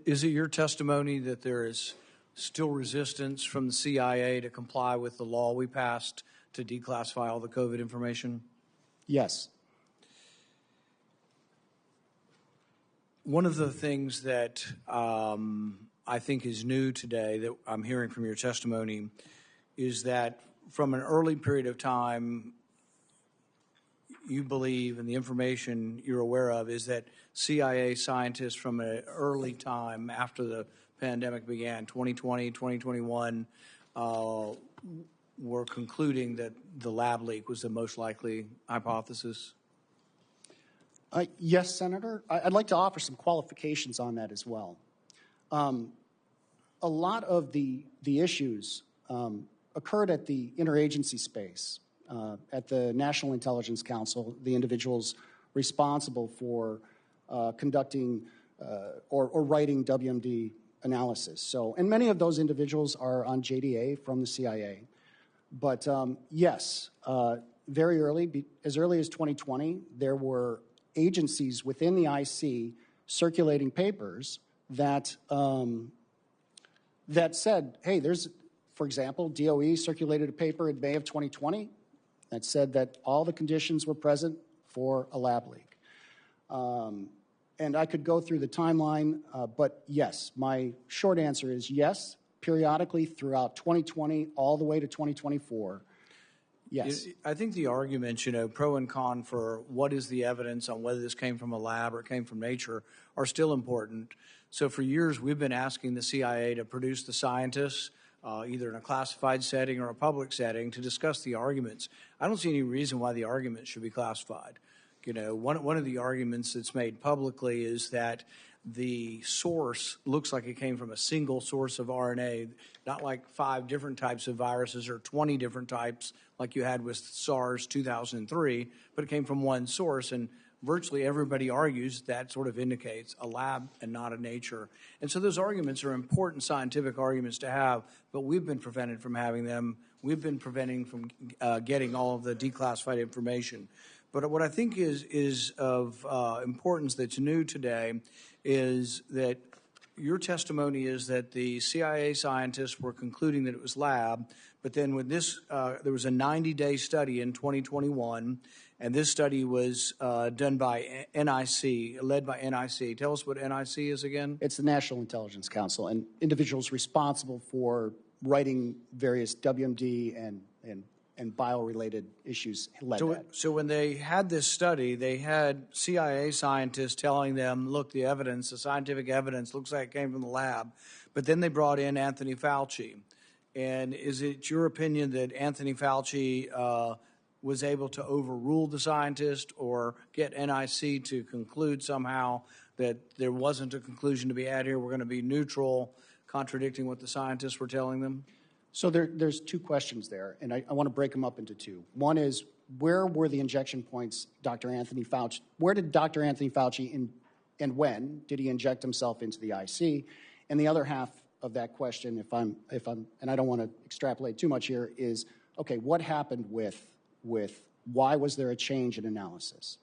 Is it your testimony that there is still resistance from the CIA to comply with the law we passed to declassify all the COVID information? Yes. One of the things that I think is new today that I'm hearing from your testimony is that from an early period of time, you believe, and the information you're aware of, is that CIA scientists from an early time after the pandemic began, 2020, 2021, were concluding that the lab leak was the most likely hypothesis? Yes, Senator. I'd like to offer some qualifications on that as well. A lot of the issues occurred at the interagency space, at the National Intelligence Council, the individuals responsible for conducting or writing WMD analysis. So, and many of those individuals are on JDA from the CIA. But yes, very early, as early as 2020, there were agencies within the IC circulating papers that that said, hey, there's, for example, DOE circulated a paper in May of 2020 that said that all the conditions were present for a lab leak. And I could go through the timeline, but yes, my short answer is yes, periodically throughout 2020 all the way to 2024. Yes. I think the arguments, pro and con for what is the evidence on whether this came from a lab or it came from nature are still important. So for years, we've been asking the CIA to produce the scientists, either in a classified setting or a public setting, to discuss the arguments. I don't see any reason why the arguments should be classified. One of the arguments that's made publicly is that the source looks like it came from a single source of RNA, not like 5 different types of viruses or 20 different types like you had with SARS 2003, but it came from one source, and virtually everybody argues that sort of indicates a lab and not a nature. And so those arguments are important scientific arguments to have, but we've been prevented from having them. We've been preventing from getting all of the declassified information. But what I think is of importance that's new today is that your testimony is that the CIA scientists were concluding that it was lab, but then with this, there was a 90-day study in 2021, and this study was done by NIC, led by NIC. Tell us what NIC is again. It's the National Intelligence Council, and individuals responsible for writing various WMD and bio-related issues led that. So when they had this study, they had CIA scientists telling them, look, the evidence, the scientific evidence looks like it came from the lab. But then they brought in Anthony Fauci. And is it your opinion that Anthony Fauci was able to overrule the scientist or get NIC to conclude somehow that there wasn't a conclusion to be had here, we're going to be neutral, contradicting what the scientists were telling them? So there's 2 questions there, and I want to break them up into 2. One is, where were the injection points, Dr. Anthony Fauci? Where did Dr. Anthony Fauci and when did he inject himself into the IC? And the other half of that question, if I'm, and I don't want to extrapolate too much here, is okay, what happened with why was there a change in analysis?